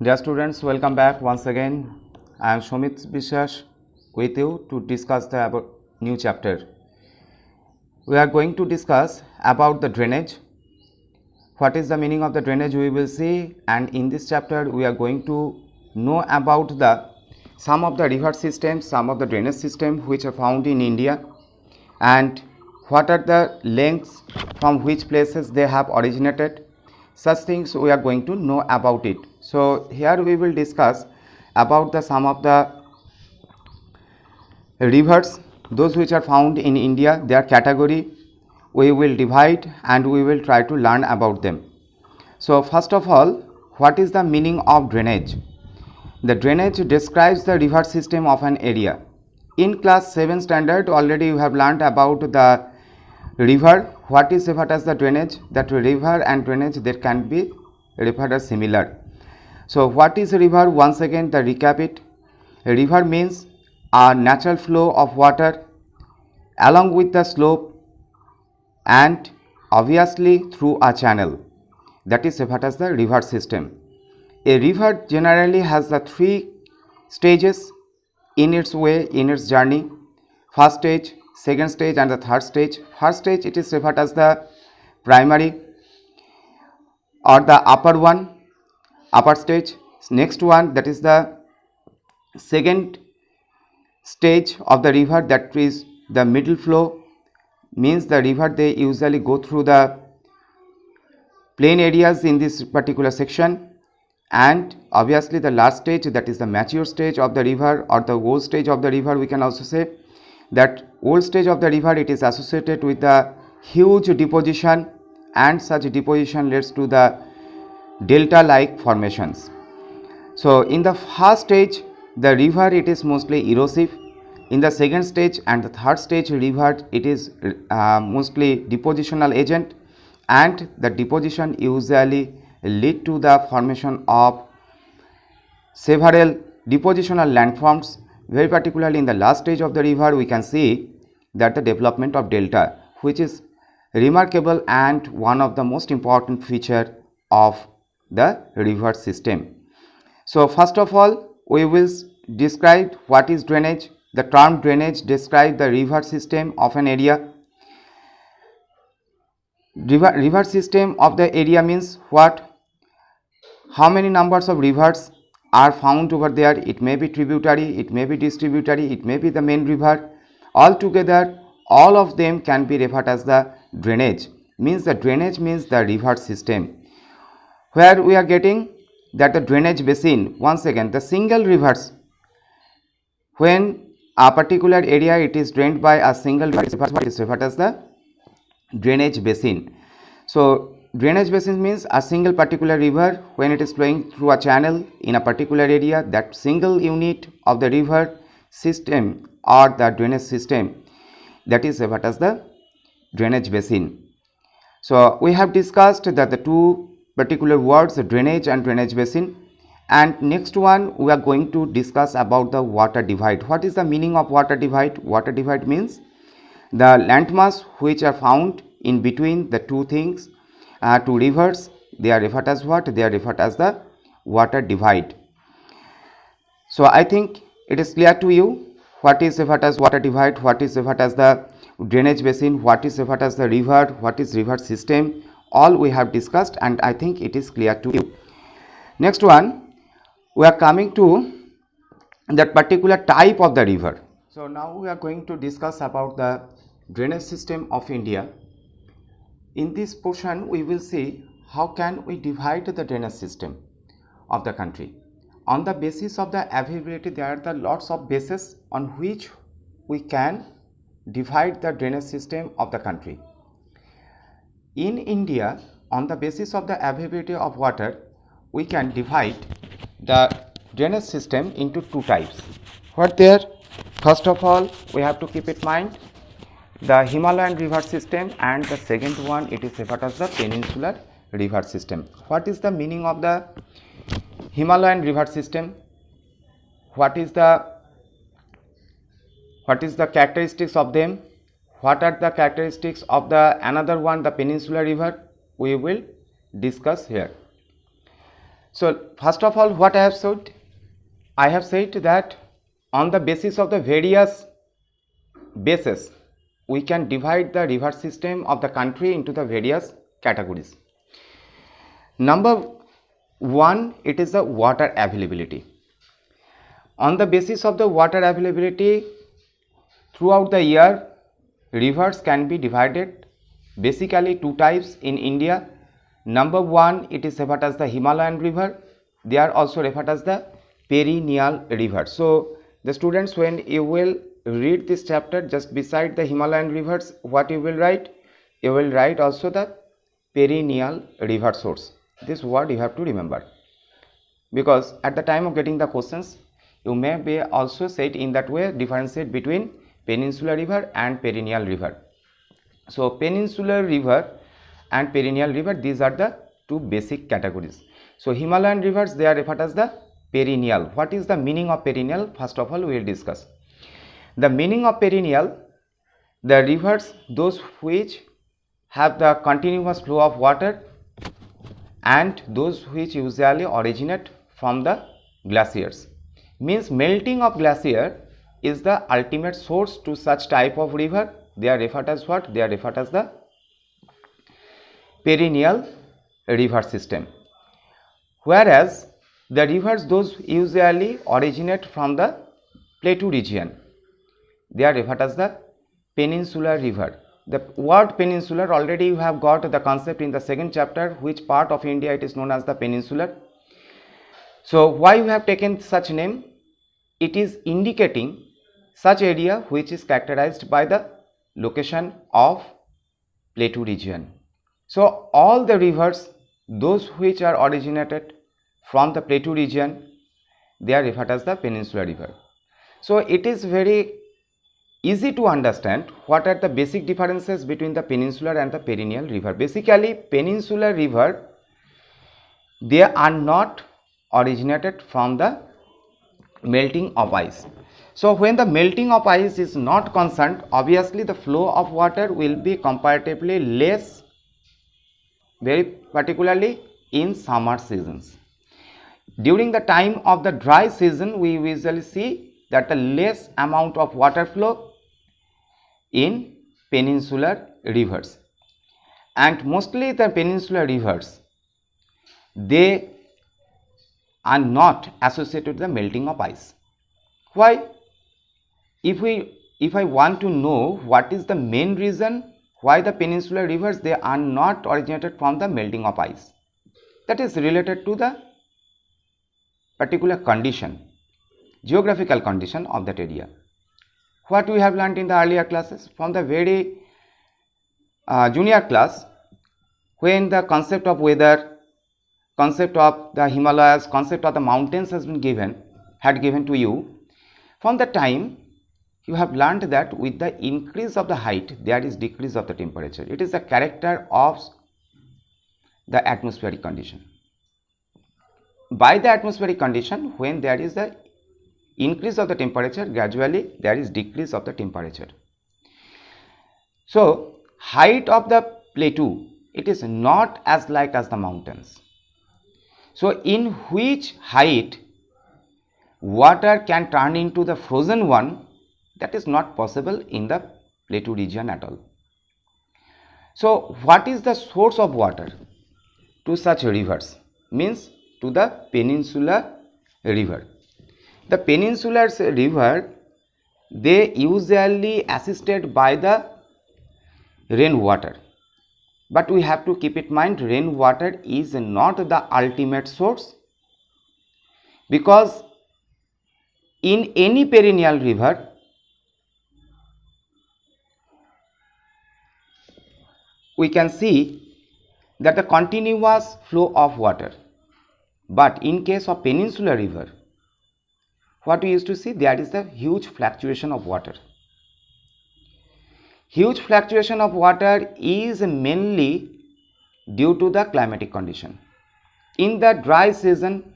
Dear students, welcome back once again. I am Shomit Bishas with you to discuss the new chapter. We are going to discuss about the drainage. What is the meaning of the drainage we will see, and in this chapter we are going to know about some of the river systems, some of the drainage systems which are found in India, and what are the lengths from which places they have originated. Such things we are going to know about it. So here we will discuss about some of the rivers, those which are found in India, their category we will divide and we will try to learn about them. So first of all, what is the meaning of drainage? The drainage describes the river system of an area. In class 7 standard already you have learned about the river. What is referred as the drainage? That river and drainage that can be referred as similar. So what is a river? Once again the recap it. A river means a natural flow of water along with the slope and obviously through a channel. That is referred as the river system. A river generally has the 3 stages in its way, in its journey. First stage, second stage and the third stage. First stage it is referred as the primary or the upper stage. Next one, that is the second stage of the river, that is the middle flow, means the river they usually go through the plain areas in this particular section, and obviously the last stage, that is the mature stage of the river or the old stage of the river. We can also say that old stage of the river, it is associated with the huge deposition, and such deposition leads to the delta like formations. So in the first stage the river it is mostly erosive. In the second stage and the third stage river it is mostly depositional agent, and the deposition usually lead to the formation of several depositional landforms. Very particularly in the last stage of the river we can see that the development of delta, which is remarkable and one of the most important feature of the river system. So first of all we will describe what is drainage. The term drainage describes the river system of an area. River system of the area means what? How many numbers of rivers are found over there? It may be tributary, it may be distributary, it may be the main river. Altogether all of them can be referred as the drainage. Means the drainage means the river system. Where we are getting that the drainage basin, once again the single rivers, when a particular area it is drained by a single river, it is referred as the drainage basin. So drainage basin means a single particular river when it is flowing through a channel in a particular area, that single unit of the river system or the drainage system, that is referred as the drainage basin. So we have discussed that the two particular words, drainage and drainage basin, and next one we are going to discuss about the water divide. What is the meaning of water divide? Water divide means the landmass which are found in between the two things, two rivers, they are referred as what? They are referred as the water divide. So I think it is clear to you what is referred as water divide, what is referred as the drainage basin, what is referred as the river, what is river system. All we have discussed, and I think it is clear to you. Next one, we are coming to that particular type of the river. So now we are going to discuss about the drainage system of India. In this portion we will see how can we divide the drainage system of the country. On the basis of the availability, there are the lots of bases on which we can divide the drainage system of the country. In India, on the basis of the availability of water, we can divide the drainage system into 2 types. What there? First of all, we have to keep in mind the Himalayan river system, and the second one it is referred as the peninsular river system. What is the meaning of the Himalayan river system? What is the characteristics of them? What are the characteristics of the another one, the peninsular river? We will discuss here. So first of all, what I have said? I have said that on the basis of the various bases, we can divide the river system of the country into the various categories. Number one, it is the water availability. On the basis of the water availability, throughout the year, rivers can be divided basically two types in India. Number one, it is referred as the Himalayan river. They are also referred as the perennial river. So the students, when you will read this chapter, just beside the Himalayan rivers, what you will write? You will write also the perennial river source. This word you have to remember, because at the time of getting the questions, you may be also said in that way, differentiate between peninsular river and perennial river. So peninsular river and perennial river, these are the two basic categories. So Himalayan rivers, they are referred as the perennial. What is the meaning of perennial? First of all, we will discuss the meaning of perennial. The rivers, those which have the continuous flow of water, and those which usually originate from the glaciers. Means melting of glacier is the ultimate source to such type of river. They are referred as what? They are referred as the perennial river system. Whereas the rivers, those usually originate from the plateau region, they are referred as the peninsular river. The word peninsular, already you have got the concept in the second chapter, which part of India it is known as the peninsular. So why you have taken such name? It is indicating such area which is characterized by the location of plateau region. So all the rivers, those which are originated from the plateau region, they are referred as the peninsular river. So it is very easy to understand what are the basic differences between the peninsular and the perennial river. Basically, peninsular river, they are not originated from the melting of ice. So when the melting of ice is not concerned, obviously the flow of water will be comparatively less, very particularly in summer seasons. During the time of the dry season, we usually see that the less amount of water flow in peninsular rivers, and mostly the peninsular rivers, they are not associated with the melting of ice. Why? If I want to know what is the main reason why the peninsular rivers, they are not originated from the melting of ice, that is related to the particular condition, geographical condition of that area. What we have learnt in the earlier classes, from the very junior class, when the concept of weather, concept of the Himalayas, concept of the mountains has been given to you, from the time you have learnt that with the increase of the height, there is decrease of the temperature. It is the character of the atmospheric condition. By the atmospheric condition, when there is the increase of the temperature, gradually there is decrease of the temperature. So height of the plateau, it is not as like as the mountains. So in which height water can turn into the frozen one, that is not possible in the plateau region at all. So what is the source of water to such rivers? Means to the peninsular river. The peninsular river, they usually assisted by the rainwater, but we have to keep in mind, rainwater is not the ultimate source, because in any perennial river, we can see that the continuous flow of water, but in case of peninsular river, what we used to see, there is the huge fluctuation of water. Huge fluctuation of water is mainly due to the climatic condition. In the dry season,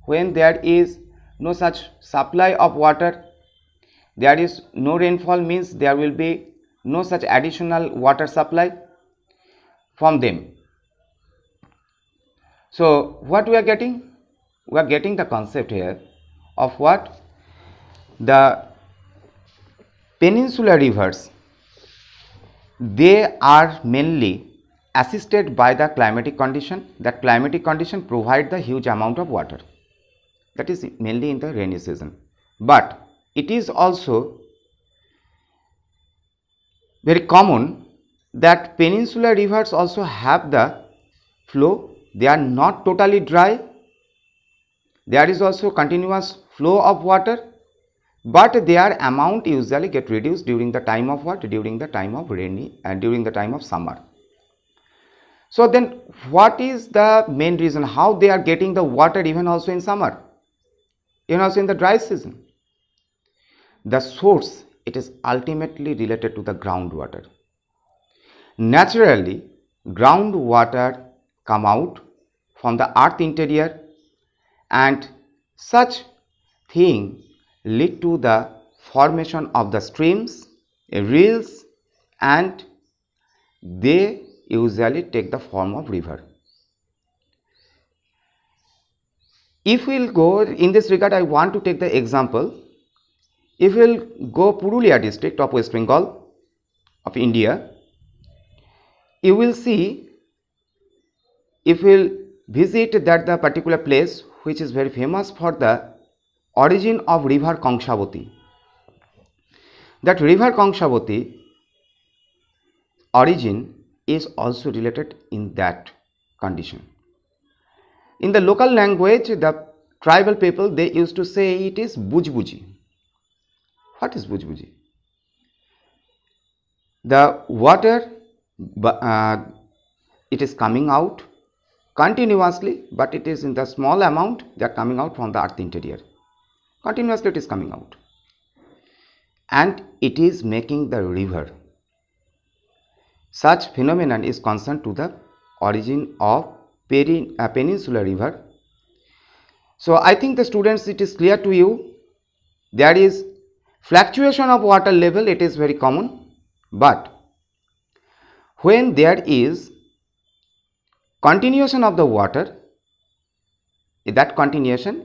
when there is no such supply of water, there is no rainfall, means there will be no such additional water supply from them. So what we are getting? we are getting the concept here of what the peninsular rivers, they are mainly assisted by the climatic condition. That climatic condition provide the huge amount of water, that is mainly in the rainy season. But it is also very common that peninsular rivers also have the flow. They are not totally dry, there is also continuous flow of water, but their amount usually get reduced during the time of what? During the time of rainy and during the time of summer. So then what is the main reason how they are getting the water even also in summer, even also in the dry season? The source, it is ultimately related to the groundwater. Naturally, groundwater come out from the earth interior, and such thing lead to the formation of the streams, rills, and they usually take the form of river. If we will go in this regard, I want to take the example. If we will go Purulia district of West Bengal of India, you will see, if we will visit that the particular place which is very famous for the origin of river Kangshabati. That river Kangshabati origin is also related in that condition. In the local language, the tribal people, they used to say it is Bujbuji. What is Bujbuji? The water, it is coming out continuously, but it is in the small amount. They are coming out from the earth interior. Continuously it is coming out, and it is making the river. Such phenomenon is concerned to the origin of peninsular river. So I think the students, it is clear to you, there is fluctuation of water level, it is very common, but when there is continuation of the water, that continuation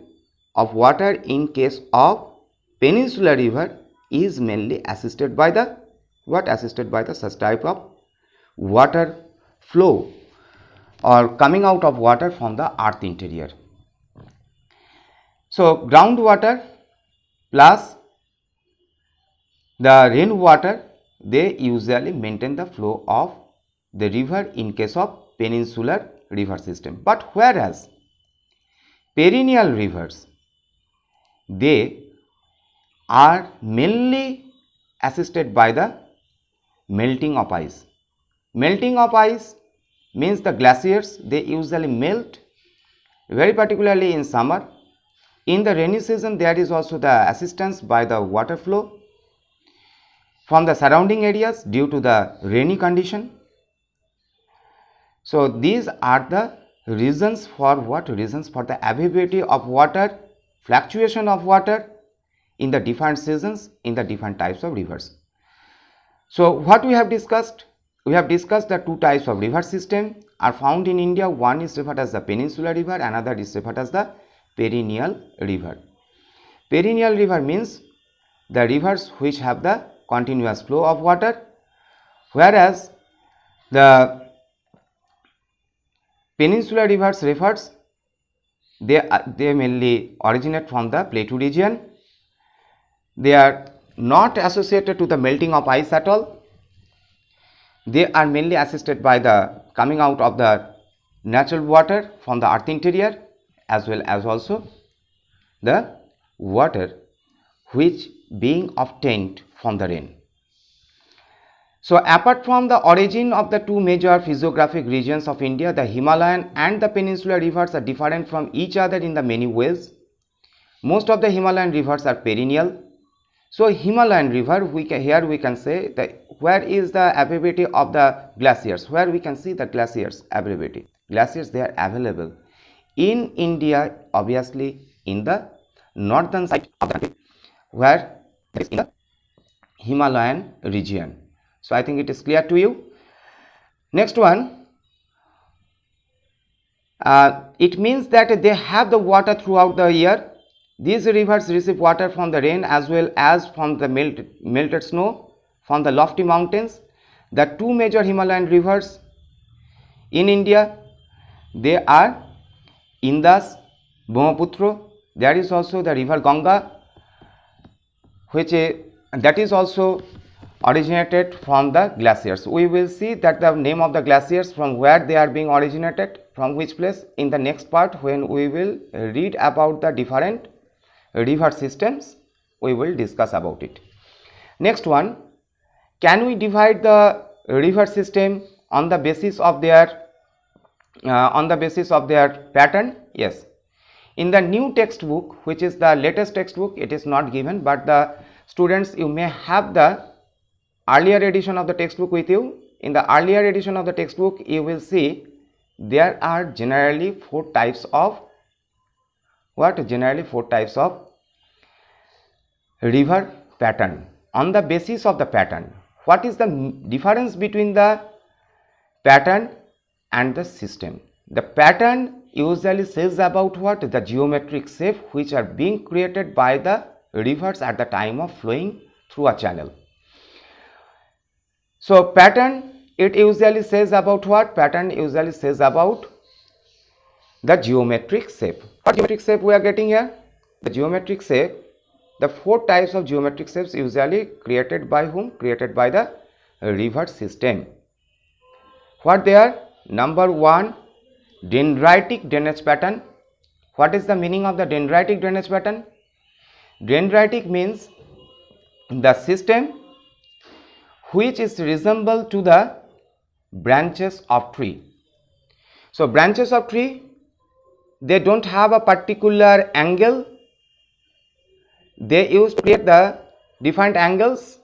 of water in case of peninsular river is mainly assisted by the what? Assisted by the such type of water flow or coming out of water from the earth interior. So groundwater plus the rainwater, they usually maintain the flow of the river in case of peninsular river system. But whereas perennial rivers, they are mainly assisted by the melting of ice. Melting of ice means the glaciers, they usually melt, very particularly in summer. In the rainy season, there is also the assistance by the water flow from the surrounding areas due to the rainy condition. So these are the reasons for what? Reasons for the availability of water, fluctuation of water in the different seasons in the different types of rivers. So what we have discussed? We have discussed the two types of river system are found in India. One is referred as the peninsular river, another is referred as the perennial river. Perennial river means the rivers which have the continuous flow of water, whereas the peninsular rivers refers, they mainly originate from the plateau region. They are not associated to the melting of ice at all. They are mainly assisted by the coming out of the natural water from the earth interior, as well as also the water which being obtained from the rain. So apart from the origin of the two major physiographic regions of India, the Himalayan and the peninsular rivers are different from each other in the many ways. Most of the Himalayan rivers are perennial. So Himalayan river, here we can say that where is the availability of the glaciers, where we can see the glaciers availability. Glaciers, they are available in India, obviously in the northern side of the country, where it is in the Himalayan region. So I think it is clear to you. Next one, It means that they have the water throughout the year. These rivers receive water from the rain as well as from the melted snow from the lofty mountains. The two major Himalayan rivers in India, they are Indus, Brahmaputra. There is also the river Ganga, which that is also originated from the glaciers. We will see that the name of the glaciers, from where they are being originated, from which place, in the next part when we will read about the different river systems. We will discuss about it. Next one, can we divide the river system on the basis of their pattern? Yes. In the new textbook, which is the latest textbook, it is not given, but the students, you may have the earlier edition of the textbook with you. In the earlier edition of the textbook, you will see there are generally four types of river pattern. On the basis of the pattern, what is the difference between the pattern and the system? The pattern usually says about what? The geometric shape which are being created by the rivers at the time of flowing through a channel. So pattern, it usually says about what? Pattern usually says about the geometric shape. What geometric shape we are getting here? The geometric shape, the four types of geometric shapes usually created by whom? Created by the river system. What they are? Number one, dendritic drainage pattern. What is the meaning of the dendritic drainage pattern? Dendritic means the system which is resemble to the branches of tree. So branches of tree, they don't have a particular angle. They use to create the different angles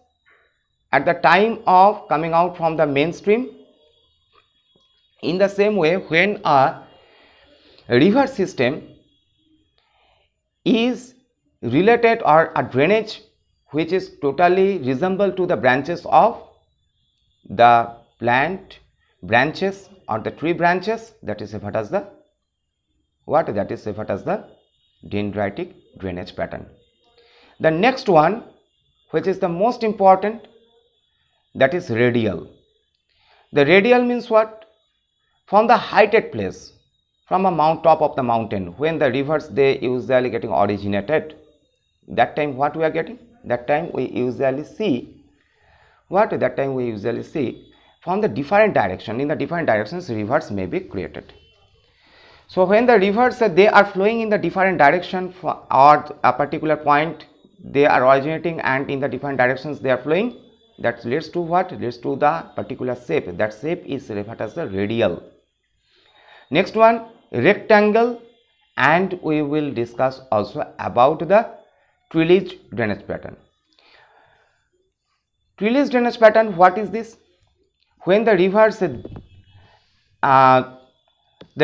at the time of coming out from the mainstream. In the same way, when a river system is related, or a drainage which is totally resemble to the branches of the plant branches or the tree branches, that is referred as the what? That is referred as the dendritic drainage pattern. The next one, which is the most important, that is radial. The radial means what? From the heighted place, from a top of the mountain, when the rivers they usually getting originated, that time what we are getting? That time we usually see what? That time we usually see from the different direction. In the different directions, rivers may be created. So when the rivers they are flowing in the different direction or a particular point, they are originating, and in the different directions they are flowing, that leads to what? Leads to the particular shape. That shape is referred as the radial. Next one, rectangle, and we will discuss also about the trellis drainage pattern. Trellis drainage pattern, what is this? When the rivers, the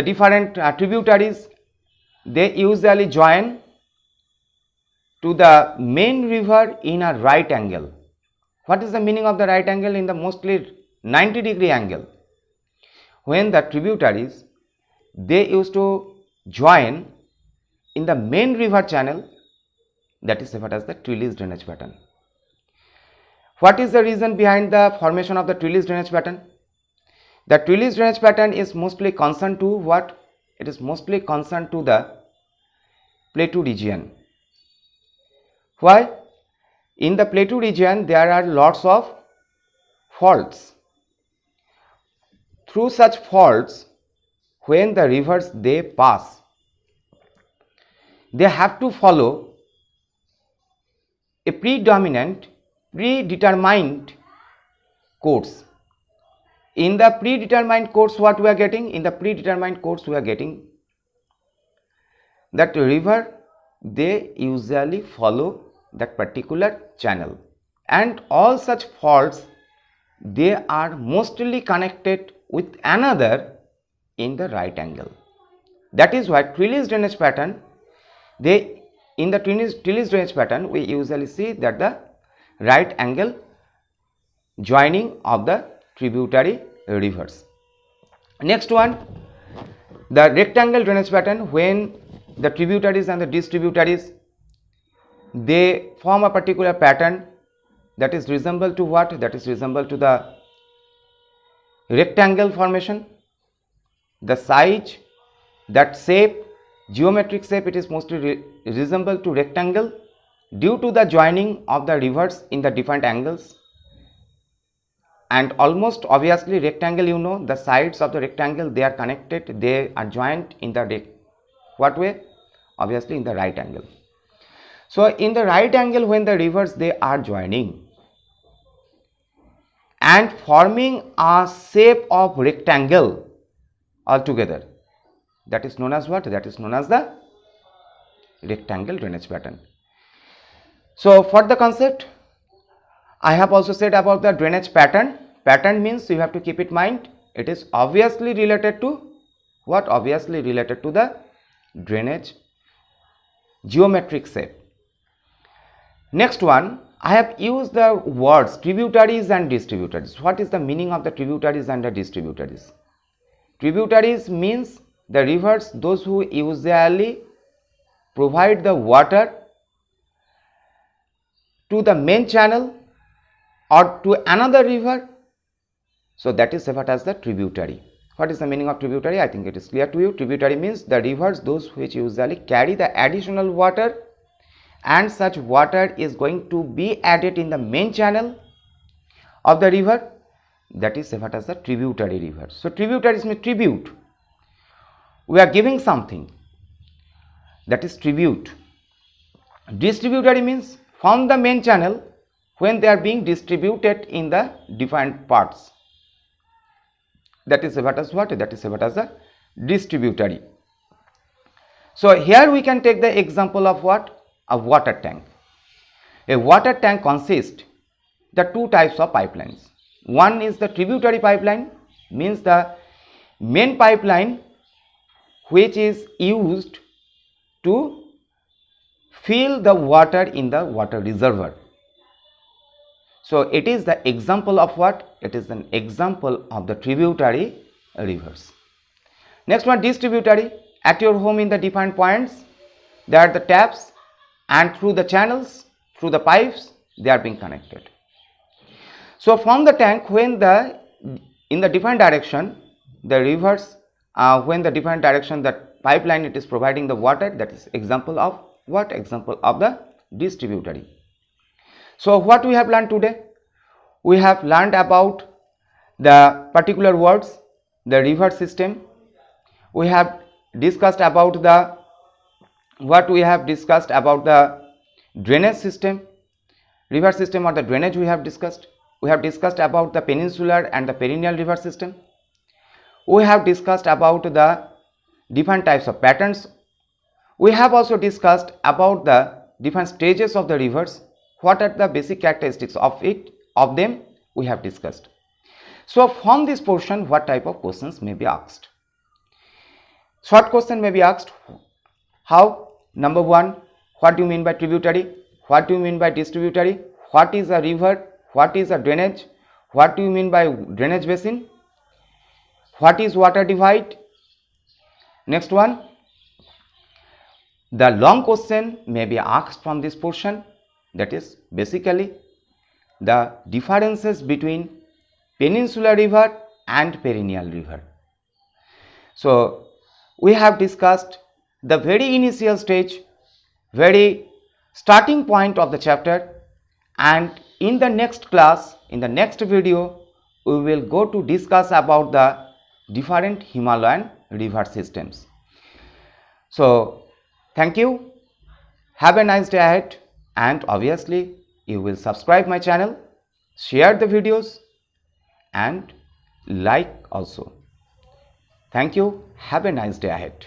different tributaries, they usually join to the main river in a right angle. What is the meaning of the right angle? In the mostly 90-degree angle. When the tributaries, they used to join in the main river channel, that is referred as the trellis drainage pattern. What is the reason behind the formation of the trellis drainage pattern? The trellis drainage pattern is mostly concerned to what? It is mostly concerned to the plateau region. Why? In the plateau region, there are lots of faults. Through such faults, when the rivers they pass, they have to follow a predetermined course. In the predetermined course, what we are getting? In the predetermined course, we are getting that river they usually follow that particular channel, and all such faults they are mostly connected with another in the right angle. That is why trellis drainage pattern, in the trellis drainage pattern we usually see that the right angle joining of the tributary rivers. Next one, The rectangle drainage pattern, when the tributaries and the distributaries, they form a particular pattern that is resemble to what? That is resemble to the rectangle formation. The size, that shape, geometric shape, it is mostly resemble to rectangle due to the joining of the rivers in the different angles. And almost obviously rectangle, you know, the sides of the rectangle, they are connected, they are joined in the what way? Obviously in the right angle. So in the right angle, when the rivers they are joining and forming a shape of rectangle altogether, that is known as what? That is known as the rectangle drainage pattern. So for the concept, I have also said about the drainage pattern. Pattern means, you have to keep it in mind, it is obviously related to what? Obviously related to the drainage geometric shape. Next one, I have used the words tributaries and distributaries. What is the meaning of the tributaries and the distributaries? Tributaries means the rivers, those who usually provide the water to the main channel or to another river. So that is referred as the tributary. What is the meaning of tributary? I think it is clear to you. Tributary means the rivers, those which usually carry the additional water, and such water is going to be added in the main channel of the river, that is referred as the tributary river. So tributaries mean tribute. We are giving something, that is tribute. Distributary means from the main channel, when they are being distributed in the different parts, that is referred as what? That is referred as a distributary. So here we can take the example of what? A water tank. A water tank consists the two types of pipelines. One is the tributary pipeline, means the main pipeline which is used to fill the water in the water reservoir. So it is the example of what? It is an example of the tributary rivers. Next one, distributary. At your home, in the different points, there are the taps, and through the channels, through the pipes, they are being connected. So from the tank, when the in the different direction, the rivers, when the different direction, that pipeline it is providing the water, that is example of what? Example of the distributary. So what we have learned today? We have learned about the particular words, the river system. We have discussed about the we have discussed about the drainage system, river system or the drainage we have discussed. We have discussed about the peninsular and the perennial river system. We have discussed about the different types of patterns. We have also discussed about the different stages of the rivers. What are the basic characteristics of them we have discussed. So from this portion, what type of questions may be asked? Short question may be asked. How? Number one, what do you mean by tributary? What do you mean by distributary? What is a river? What is a drainage? What do you mean by drainage basin? What is water divide? Next one, the long question may be asked from this portion, that is basically the differences between peninsular river and perennial river. So we have discussed the very initial stage, very starting point of the chapter, and in the next class, in the next video, we will go to discuss about the different Himalayan river systems. So thank you, have a nice day ahead, and obviously you will subscribe my channel, share the videos and like also. Thank you, have a nice day ahead.